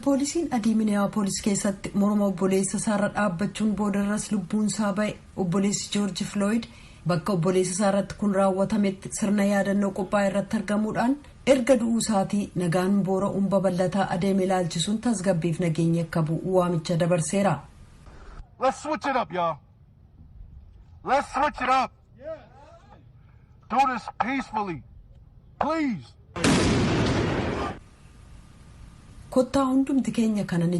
Poolisiin adii Minneapolis keessatti morma obboleessa isaarra dhaabbachuun boodarras lubbuun isaa ba'e obboleessi George Floyd bakka obboleessa isaarratti kun raawwatametti sirna yaadannoo qophaa'e irratti argamuudhaan erga du'uu isaatii nagaan boora'uun babal'ataa adeeme ilaalchisuun tasgabbiif nageenya akka bu'u waamicha dabarseera. Let's switch it up, y'all. Let's switch it up. Do this peacefully. Please. Kottaa hundumti keenya kana ni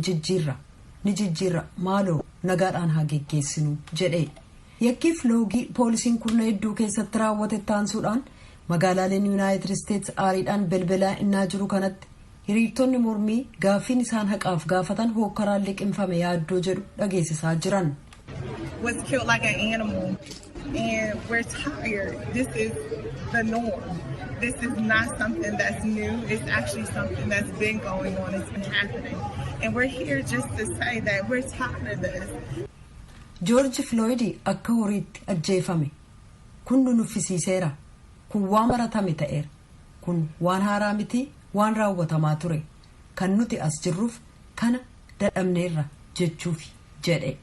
jijjiirra maaloo nagaadhaan haa geggeessinu jedhe. Yakkiif loogii poolisiin kurna hedduu keessatti raawwate taansuudhaan magaalaaleen Yuunaayitid Isteetsi aariidhaan belbalaa innaa jiru kanatti hiriirtonni mormii gaaffiin isaan haqaaf gaafatan hookkaraan liqimfame yaaddoo jedhu dhageessisaa jiran. Was killed like an animal and we're tired. This is the norm. This is not something that's new. It's actually something that's been going on. It's been happening. And we're here just to say that we're tired of this. George Floyd akka horiitti ajjeefame. Kun nu nuffisiiseera. Kun waan baratame ta'eera. Kun waan haaraa miti waan raawwatamaa ture. Kan nuti as jirruuf kana dadhabneerra jechuuf jedhe.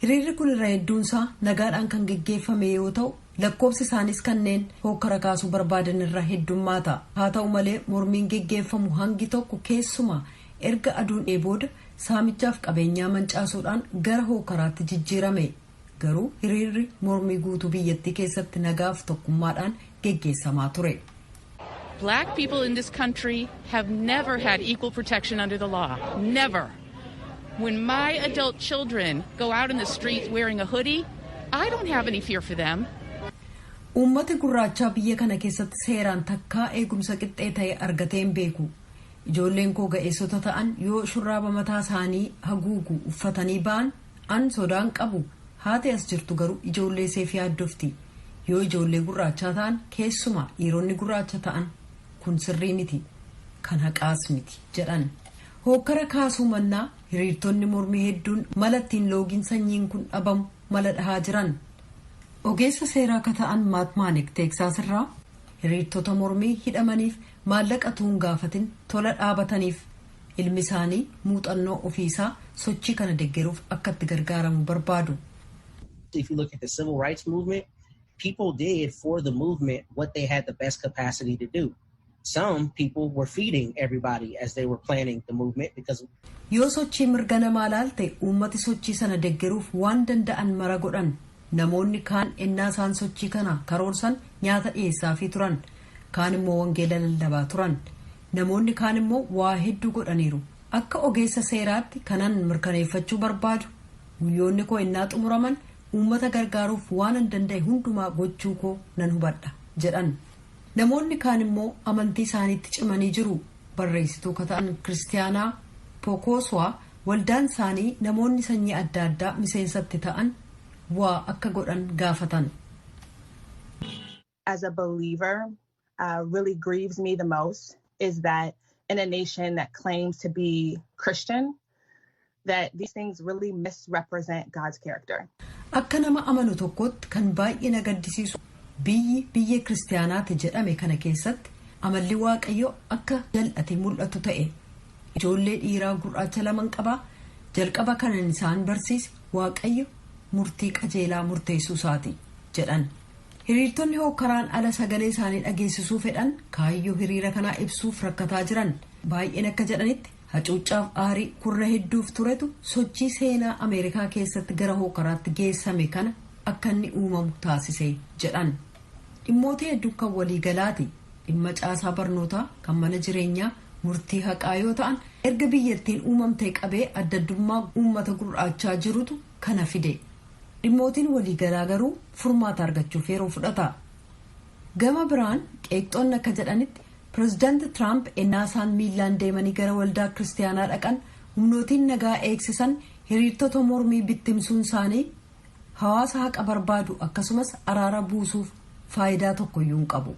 Hiriirri kun irra hedduunsaa nagaadhaan kan geggeeffame yoo ta'u lakkoofsi isaanis kanneen hookkara kaasuu barbaadan irra heddummaata. Haa ta'u malee mormiin geggeeffamu hangi tokko keessumaa erga aduun booda saamichaaf qabeenyaa mancaasuudhaan gara hookkaraatti jijjiirame. Garuu hiriirri mormii guutuu biyyattii keessatti nagaaf tokkummaadhaan geggeessamaa ture. Black people in this country have never had equal protection under the law. Never. When my adult children go out in the streets wearing a hoodie, I don't have any fear for them. Uummata gurraachaa biyya kana keessatti seeraan takkaa eegumsa qixxee ta'e argateen beeku. Ijoolleen koo ga'eessota ta'an yoo shurraaba mataa isaanii haguugu uffatanii ba'an an sodaan qabu. Haati as jirtu garuu ijoollee seef yaaddofti. Yoo ijoollee gurraachaa ta'an keessumaa dhiironni gurraacha ta'an kun sirrii miti. Kan haqaas miti jedhan. Hookkara kaasuu mannaa hiriirtonni mormii hedduun malattiin loogiin sanyiin kun dhabamu mala dhahaa jiran. Ogeessa seeraa akka ta'an Maat Maanik Teeksaas irraa hiriirtota mormii hidhamaniif maallaqa tuun gaafatin tola dhaabataniif ilmi isaanii muuxannoo ofiisaa sochii kana deggeruuf akka itti gargaaramu barbaadu. If you look at the civil rights movement, people did for the movement what they had the best capacity to do. Some people were feeding everybody as they were planning the movement because yoo sochii mirga namaa laalte uummati sochii sana deggeruuf waan danda'an mara godhan. Namoonni kaan ennaa isaan sochii kana karoorsan nyaata dhiyeessaafii turan. Kaan immoo wangeela lallabaa turan. Namoonni kaan immoo waa hedduu godhaniiru. Akka ogeessa seeraatti kanan mirkaneeffachuu barbaadu. Guyyoonni koo ennaa xumuraman uummata gargaaruuf waan an danda'e hundumaa gochuu koo nan hubadha jedhan. Namoonni kaan immoo amantii isaaniitti cimanii jiru. Barreessituu akka ta'an Kiristiyaanaa Pokoswaa waldaan isaanii namoonni sanyii adda addaa miseensatti ta'an waa akka godhan gaafatan. As a believer, really grieves me the most is that in a nation that claims to be Christian, that these things really misrepresent God's character. Akka nama amanu tokkotti kan baay'ee na gaddisiisu biyya kiristaanaati jedhame kana keessatti amalli waaqayyo akka jal'ate mul'atu ta'e. Ijoollee dhiiraa gurraacha laman qabaa jalqaba kanan isaan barsiise waaqayyo murtii qajeelaa murteessuu isaati jedhan. Hiriirtonni hookkaraan ala sagalee isaanii dhageessisuu fedhan kaayyoo hiriira kanaa ibsuuf rakkataa jiran. Baay'een akka jedhanitti hacuuccaaf aarii kurna hedduuf turetu sochii seenaa Ameerikaa keessatti gara hookkaraatti geessame kana akka inni uumamu taasise jedhan. Dhimmoota hedduu kan waliigalaati. Dhimma caasaa barnootaa kan mana jireenyaa murtii haqaa yoo ta'an erga biyyattiin uumamtee qabee addaddummaa uummata gurraachaa jirutu kana fide. Dhimmootiin waliigalaa garuu furmaata argachuuf yeroo fudhata. Gama biraan qeeqxoonni akka jedhanitti Pireezidaanti Tiraamp ennaa isaan miilaan deemanii gara waldaa kiristaanaa dhaqan humnootiin nagaa eegsisan hiriirtota mormii bittimsuun isaanii hawaasa haqa barbaadu akkasumas araara buusuuf faayidaa tokkoyyuu hin qabu.